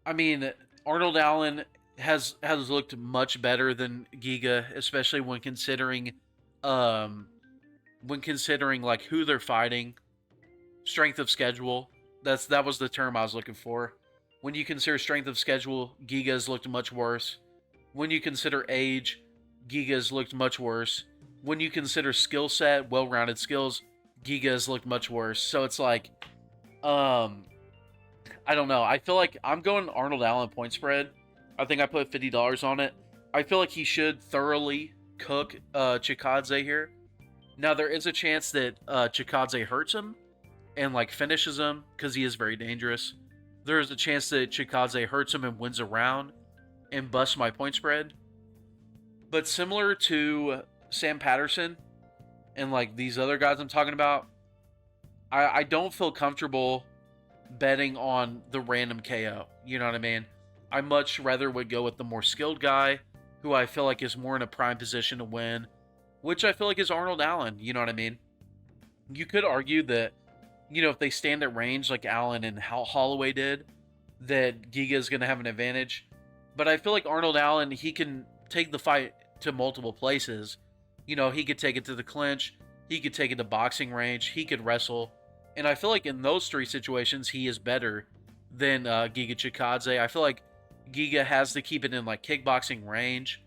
I mean, Arnold Allen has looked much better than Giga, especially when considering like who they're fighting, strength of schedule. That was the term I was looking for. When you consider strength of schedule, Giga's looked much worse. When you consider age, Giga's looked much worse. When you consider skill set, well-rounded skills, Giga's looked much worse. So it's like, I don't know. I feel like I'm going Arnold Allen point spread. I think I put $50 on it. I feel like he should thoroughly cook Chikadze here. Now, there is a chance that Chikadze hurts him and, like, finishes him because he is very dangerous. There is a chance that Chikadze hurts him and wins a round and busts my point spread. But similar to Sam Patterson and, like, these other guys I'm talking about, I don't feel comfortable betting on the random KO. You know what I mean? I much rather would go with the more skilled guy who I feel like is more in a prime position to win, which I feel like is Arnold Allen. You know what I mean? You could argue that, you know, if they stand at range like Allen and Holloway did, that Giga is going to have an advantage. But I feel like Arnold Allen, he can take the fight to multiple places. You know, he could take it to the clinch. He could take it to boxing range. He could wrestle. And I feel like in those three situations, he is better than Giga Chikadze. I feel like Giga has to keep it in like kickboxing range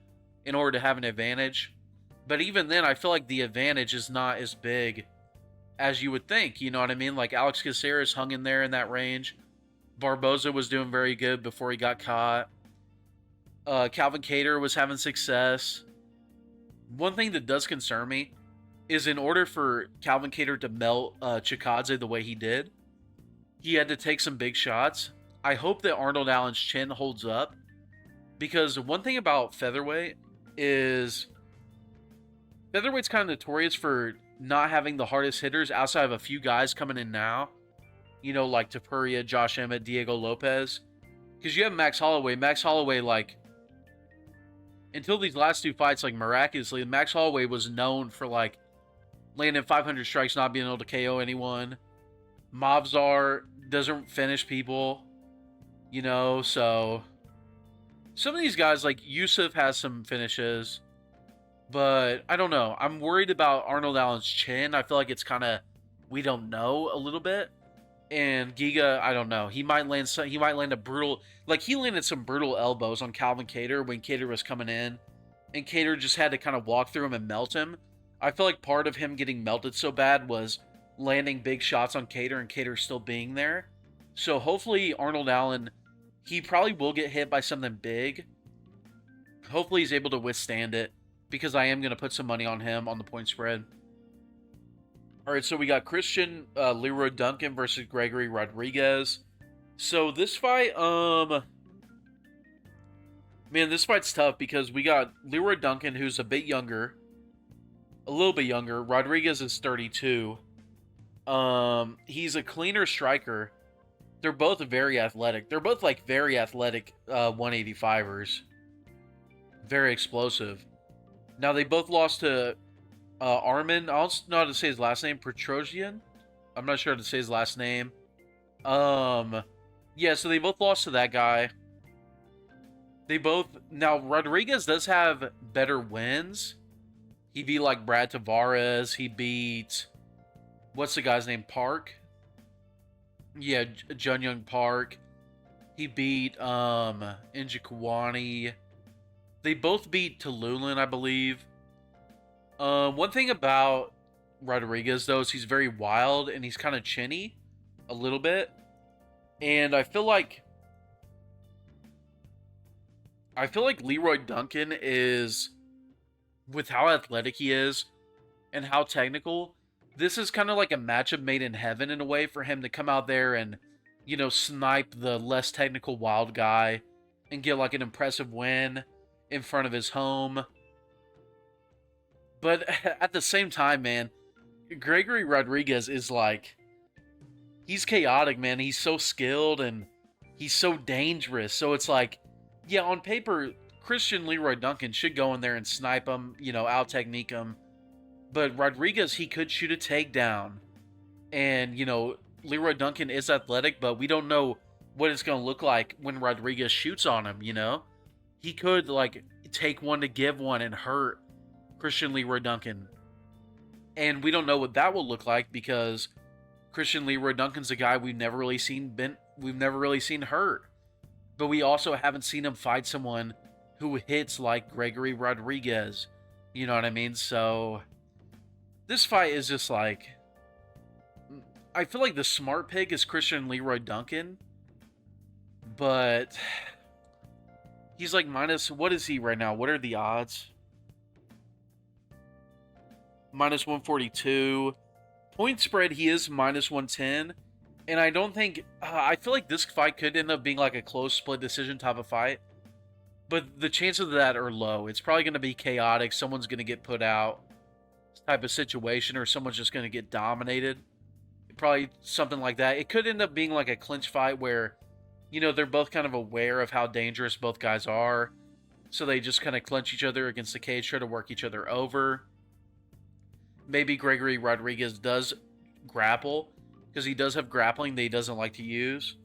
in order to have an advantage. But even then, I feel like the advantage is not as big as you would think. You know what I mean? Like Alex Caceres hung in there in that range. Barboza was doing very good before he got caught. Calvin Kattar was having success. One thing that does concern me is in order for Calvin Kattar to melt Chikadze the way he did, he had to take some big shots. I hope that Arnold Allen's chin holds up, because one thing about featherweight is featherweight's kind of notorious for not having the hardest hitters outside of a few guys coming in now, you know, like Tapuria, Josh Emmett, Diego Lopez. Because you have Max Holloway. Max Holloway, like, until these last 2 fights, like, miraculously, Max Holloway was known for, like, landing 500 strikes, not being able to KO anyone. Mavzar doesn't finish people, you know, so some of these guys, like Yusuf, has some finishes, but I don't know. I'm worried about Arnold Allen's chin. I feel like it's kind of, we don't know a little bit. And Giga, I don't know. He might land a brutal, like he landed some brutal elbows on Calvin Kattar when Kattar was coming in, and Kattar just had to kind of walk through him and melt him. I feel like part of him getting melted so bad was landing big shots on Kattar and Kattar still being there. So hopefully Arnold Allen, he probably will get hit by something big. Hopefully he's able to withstand it, because I am going to put some money on him on the point spread. All right, so we got Christian Leroy Duncan versus Gregory Rodriguez. So this fight, man, this fight's tough because we got Leroy Duncan, who's a bit younger, a little bit younger. Rodriguez is 32. He's a cleaner striker. They're both very athletic. They're both like very athletic 185ers. Very explosive. Now they both lost to Armin. I don't know how to say his last name. Petrosian. I'm not sure how to say his last name. Yeah, so they both lost to that guy. Now Rodriguez does have better wins. He beat like Brad Tavares. He beat, what's the guy's name? Park. Yeah, Jun Young Park. He beat Njikwani. They both beat Tululin, I believe. One thing about Rodriguez, though, is he's very wild and he's kind of chinny a little bit. And I feel like Leroy Duncan is, with how athletic he is and how technical, this is kind of like a matchup made in heaven in a way for him to come out there and, you know, snipe the less technical wild guy and get like an impressive win in front of his home. But at the same time, man, Gregory Rodriguez is like, he's chaotic, man. He's so skilled and he's so dangerous. So it's like, yeah, on paper, Christian Leroy Duncan should go in there and snipe him, you know, out-technique him. But Rodriguez, he could shoot a takedown. And, you know, Leroy Duncan is athletic, but we don't know what it's going to look like when Rodriguez shoots on him, you know? He could, like, take one to give one and hurt Christian Leroy Duncan. And we don't know what that will look like because Christian Leroy Duncan's a guy we've never really seen hurt. But we also haven't seen him fight someone who hits like Gregory Rodriguez. You know what I mean? So this fight is just like, I feel like the smart pick is Christian Leroy Duncan, but he's like minus, what is he right now? What are the odds? Minus 142. Point spread, he is minus 110. And I don't think, I feel like this fight could end up being like a close split decision type of fight. But the chances of that are low. It's probably going to be chaotic. Someone's going to get put out type of situation, or someone's just going to get dominated. Probably something like that. It could end up being like a clinch fight where, you know, they're both kind of aware of how dangerous both guys are. So they just kind of clinch each other against the cage, try to work each other over. Maybe Gregory Rodriguez does grapple, because he does have grappling that he doesn't like to use.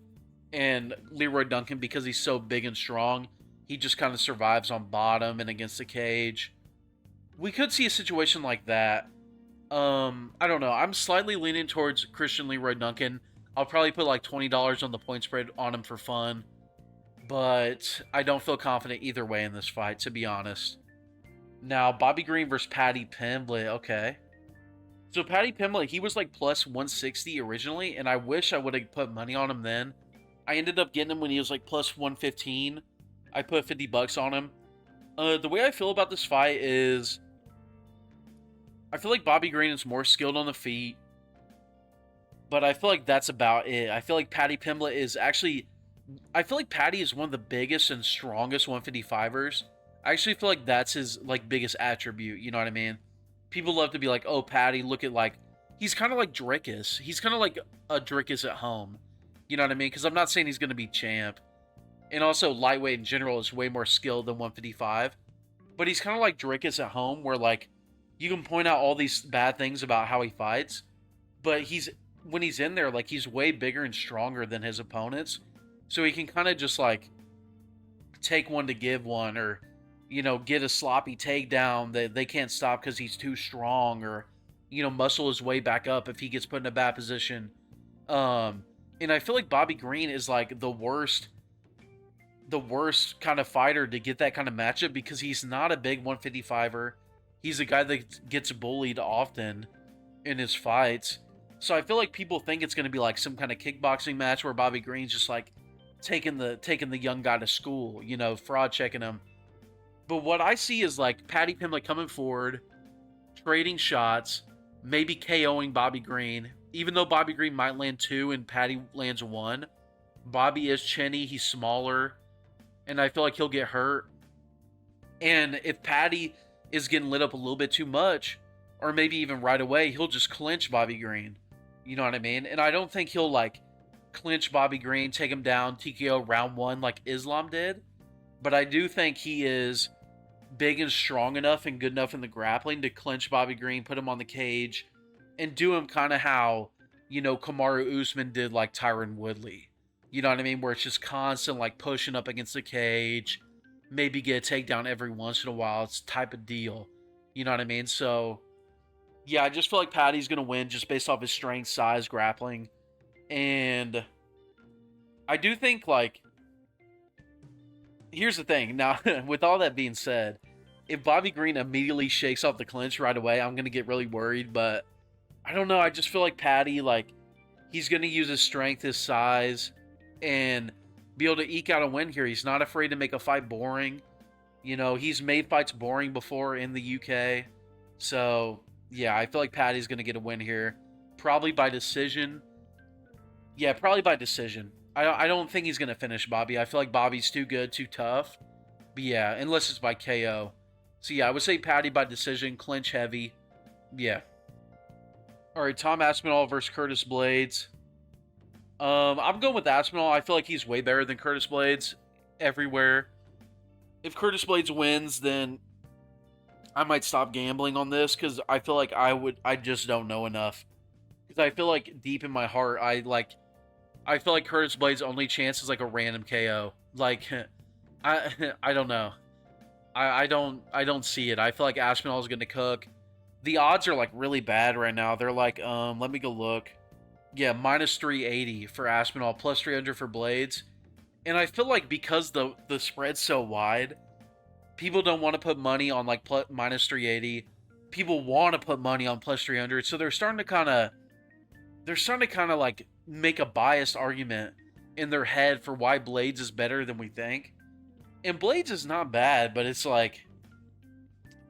And Leroy Duncan, because he's so big and strong, he just kind of survives on bottom and against the cage. We could see a situation like that. I don't know. I'm slightly leaning towards Christian Leroy Duncan. I'll probably put like $20 on the point spread on him for fun. But I don't feel confident either way in this fight, to be honest. Now, Bobby Green versus Paddy Pimblett. Okay. So Paddy Pimblett, he was like plus 160 originally, and I wish I would have put money on him then. I ended up getting him when he was like plus 115. I put $50 on him. The way I feel about this fight is, I feel like Bobby Green is more skilled on the feet, but I feel like that's about it. I feel like Paddy Pimblett is actually, I feel like Paddy is one of the biggest and strongest 155ers. I actually feel like that's his like biggest attribute, you know what I mean? people love to be like, oh, Paddy, look at like, he's kind of like Drickus. He's kind of like a Drickus at home. You know what I mean? Because I'm not saying he's going to be champ. And also, lightweight in general is way more skilled than 155. But he's kind of like Drickus at home, where like, you can point out all these bad things about how he fights. But when he's in there, like, he's way bigger and stronger than his opponents. So he can kind of just like take one to give one, or, you know, get a sloppy takedown that they can't stop because he's too strong, or, you know, muscle his way back up if he gets put in a bad position. And I feel like Bobby Green is like the worst kind of fighter to get that kind of matchup, because he's not a big 155er. He's a guy that gets bullied often in his fights. So I feel like people think it's going to be like some kind of kickboxing match where Bobby Green's just like taking the young guy to school, you know, fraud checking him. But what I see is like Paddy Pimblett coming forward, trading shots, maybe KOing Bobby Green. Even though Bobby Green might land 2 and Paddy lands 1, Bobby is chinny, he's smaller, and I feel like he'll get hurt. And if Paddy is getting lit up a little bit too much, or maybe even right away, he'll just clinch Bobby Green. You know what I mean? And I don't think he'll like clinch Bobby Green, take him down, TKO round 1 like Islam did. But I do think he is big and strong enough and good enough in the grappling to clinch Bobby Green, put him on the cage, and do him kind of how, you know, Kamaru Usman did like Tyron Woodley. You know what I mean? Where it's just constant like pushing up against the cage, maybe get a takedown every once in a while. It's type of deal. You know what I mean? So, yeah, I just feel like Paddy's going to win just based off his strength, size, grappling. And I do think, like, here's the thing. Now, with all that being said, if Bobby Green immediately shakes off the clinch right away, I'm going to get really worried. But I don't know. I just feel like Paddy, like, he's going to use his strength, his size, and be able to eke out a win here. He's not afraid to make a fight boring. You know, he's made fights boring before in the UK. So, yeah, I feel like Paddy's going to get a win here. Probably by decision. Yeah, probably by decision. I don't think he's going to finish Bobby. I feel like Bobby's too good, too tough. But yeah, unless it's by KO. So yeah, I would say Paddy by decision, clinch heavy. Yeah. Alright, Tom Aspinall versus Curtis Blaydes. I'm going with Aspinall. I feel like he's way better than Curtis Blaydes everywhere. If Curtis Blaydes wins, then I might stop gambling on this, because I feel like I just don't know enough. Because I feel like deep in my heart, I feel like Curtis Blaydes' only chance is like a random KO. Like, I don't know. I don't see it. I feel like Aspinall is going to cook. The odds are like really bad right now. They're like, let me go look. Yeah, minus 380 for Aspinall, plus 300 for Blaydes. And I feel like because the spread's so wide, people don't want to put money on like minus 380. People want to put money on plus 300. So they're starting to kind of like make a biased argument in their head for why Blaydes is better than we think. And Blaydes is not bad, but it's like,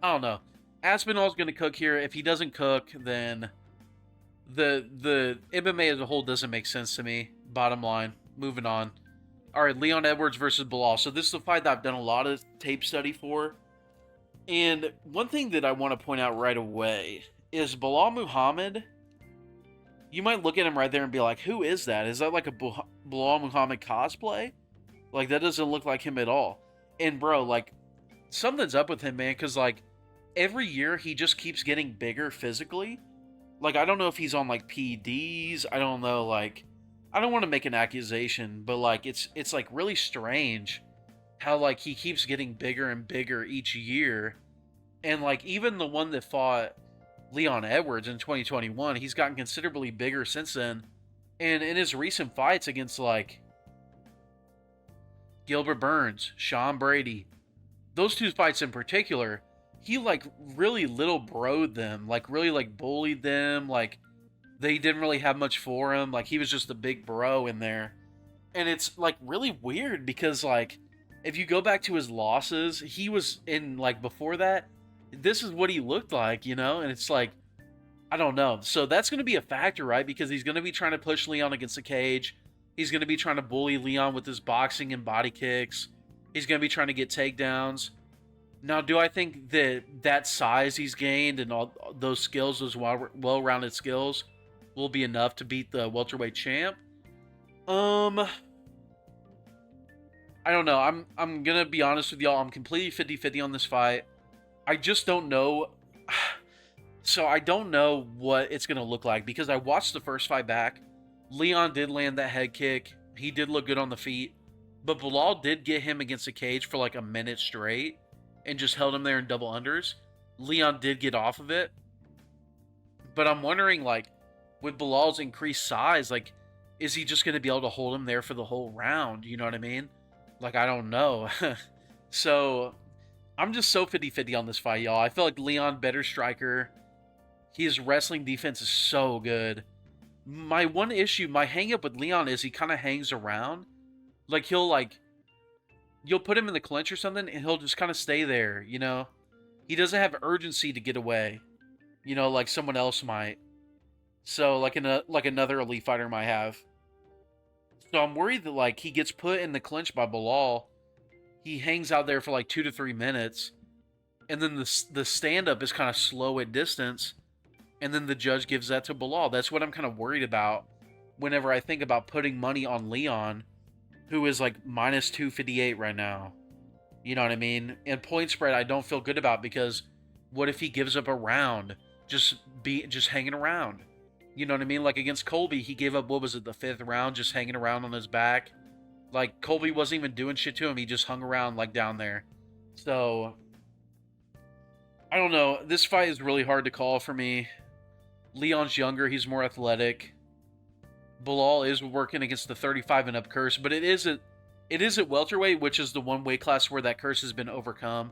I don't know. Aspinall's going to cook here. If he doesn't cook, then the MMA as a whole doesn't make sense to me. Bottom line. Moving on. Alright, Leon Edwards versus Belal. So this is a fight that I've done a lot of tape study for. And one thing that I want to point out right away is Belal Muhammad. You might look at him right there and be like, who is that? Is that like a Belal Muhammad cosplay? Like, that doesn't look like him at all. And bro, like, something's up with him, man, because like every year he just keeps getting bigger physically. Like, I don't know if he's on like PEDs. I don't know, like, I don't want to make an accusation, but like it's like really strange how like he keeps getting bigger and bigger each year. And like even the one that fought Leon Edwards in 2021, he's gotten considerably bigger since then. And in his recent fights against like Gilbert Burns, Sean Brady, those two fights in particular, he like really little bro'd them, like really like bullied them, like they didn't really have much for him, like he was just a big bro in there. And it's like really weird because like if you go back to his losses, he was in like before that, this is what he looked like, you know? And it's like, I don't know. So that's going to be a factor, right? Because he's going to be trying to push Leon against the cage. He's going to be trying to bully Leon with his boxing and body kicks. He's going to be trying to get takedowns. Now, do I think that size he's gained and all those skills, those well-rounded skills, will be enough to beat the welterweight champ? I don't know. I'm gonna be honest with y'all. I'm completely 50-50 on this fight. I just don't know. So I don't know what it's gonna look like because I watched the first fight back. Leon did land that head kick. He did look good on the feet, but Belal did get him against the cage for like a minute straight and just held him there in double unders. Leon did get off of it, but I'm wondering, like, with Bilal's increased size, like, is he just going to be able to hold him there for the whole round? You know what I mean? Like, I don't know. So, I'm just so 50-50 on this fight, y'all. I feel like Leon, better striker. His wrestling defense is so good. My one issue, my hang-up with Leon is he kind of hangs around. Like, you'll put him in the clinch or something, and he'll just kind of stay there, you know? He doesn't have urgency to get away, you know, like someone else might. So, like another elite fighter might have. So I'm worried that, like, he gets put in the clinch by Belal. He hangs out there for, like, 2 to 3 minutes. And then the stand-up is kind of slow at distance. And then the judge gives that to Belal. That's what I'm kind of worried about whenever I think about putting money on Leon, who is, like, minus 258 right now. You know what I mean? And point spread I don't feel good about because what if he gives up a round just hanging around? You know what I mean? Like against Colby, he gave up, what was it, the 5th round, just hanging around on his back. Like, Colby wasn't even doing shit to him. He just hung around, like, down there. So, I don't know. This fight is really hard to call for me. Leon's younger. He's more athletic. Belal is working against the 35 and up curse, but it is at welterweight, which is the one weight class where that curse has been overcome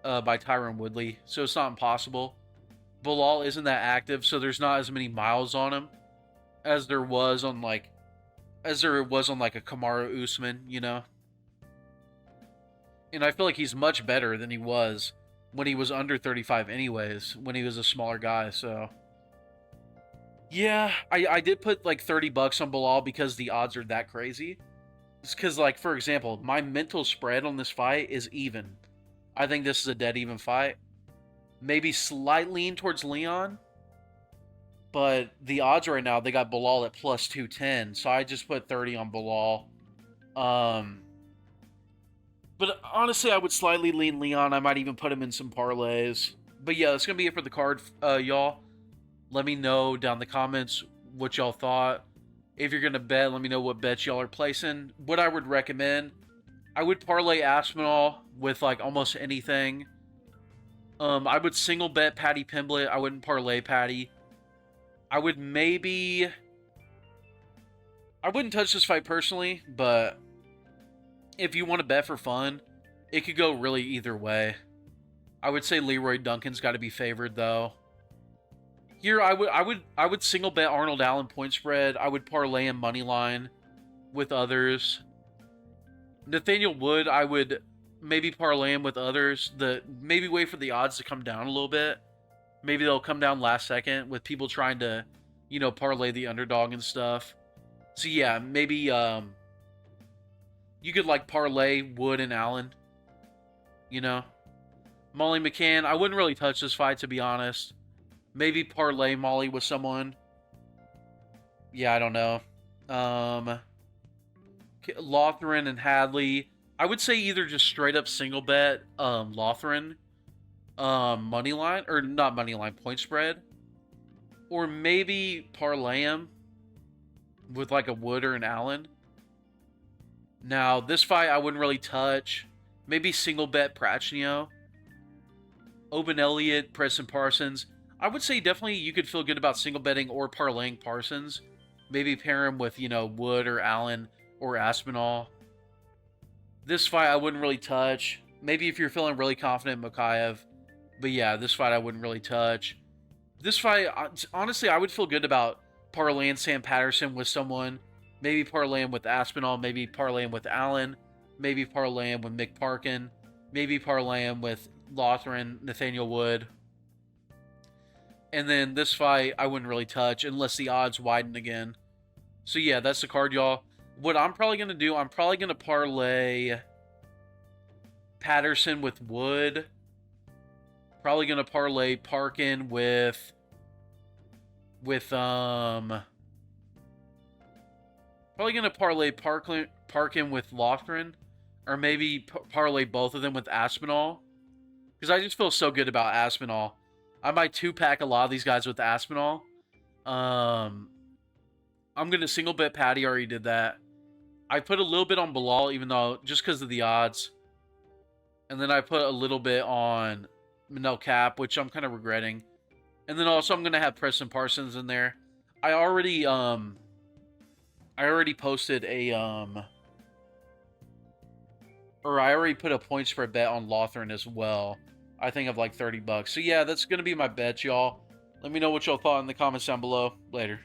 by Tyron Woodley. So it's not impossible. Belal isn't that active, so there's not as many miles on him as there was on like a Kamaru Usman, you know. And I feel like he's much better than he was when he was under 35 anyways, when he was a smaller guy. So yeah, I did put like $30 on Belal because the odds are that crazy. It's because, like, for example, my mental spread on this fight is even. I think this is a dead even fight. Maybe slight lean towards Leon. But the odds right now, they got Belal at plus 210. So I just put 30 on Belal. But honestly, I would slightly lean Leon. I might even put him in some parlays. But yeah, that's going to be it for the card, y'all. Let me know down in the comments what y'all thought. If you're going to bet, let me know what bets y'all are placing. What I would recommend, I would parlay Aspinall with, like, almost anything. I would single bet Paddy Pimblett. I wouldn't parlay Paddy. I wouldn't touch this fight personally, but if you want to bet for fun, it could go really either way. I would say Leroy Duncan's got to be favored, though. Here, I would single bet Arnold Allen point spread. I would parlay him money line with others. Nathaniel Wood, I would maybe parlay him with others. Maybe wait for the odds to come down a little bit. Maybe they'll come down last second with people trying to, you know, parlay the underdog and stuff. So yeah, maybe you could like parlay Wood and Allen. You know, Molly McCann. I wouldn't really touch this fight, to be honest. Maybe parlay Molly with someone. Yeah, I don't know. Lothran and Hadley. I would say either just straight up single bet Lothran money line, or not money line, point spread, or maybe parlay him with like a Wood or an Allen. Now this fight I wouldn't really touch. Maybe single bet Prasino, Oban, Elliott, Preston, Parsons. I would say definitely you could feel good about single betting or parlaying Parsons. Maybe pair him with, you know, Wood or Allen or Aspinall. This fight I wouldn't really touch. Maybe if you're feeling really confident in Mokaev. But yeah, this fight I wouldn't really touch. This fight, honestly, I would feel good about parlaying Sam Patterson with someone. Maybe parlaying with Aspinall. Maybe parlaying with Allen. Maybe parlaying with Mick Parkin. Maybe parlaying with Lothran, Nathaniel Wood. And then this fight, I wouldn't really touch unless the odds widen again. So yeah, that's the card, y'all. What I'm probably going to do, I'm probably going to parlay Patterson with Wood Probably gonna parlay Parkin with probably gonna parlay Parkin with Lothran, or maybe parlay both of them with Aspinall, because I just feel so good about Aspinall. I might 2-pack a lot of these guys with Aspinall. I'm gonna single bet Paddy. Already did that. I put a little bit on Belal, even though just because of the odds, and then I put a little bit on Manel Kape, which I'm kind of regretting. And then also I'm gonna have Preston Parsons in there. I already posted a or I already put a point spread bet on Lothran as well. I think of like $30. So yeah, that's gonna be my bet, y'all. Let me know what y'all thought in the comments down below. Later.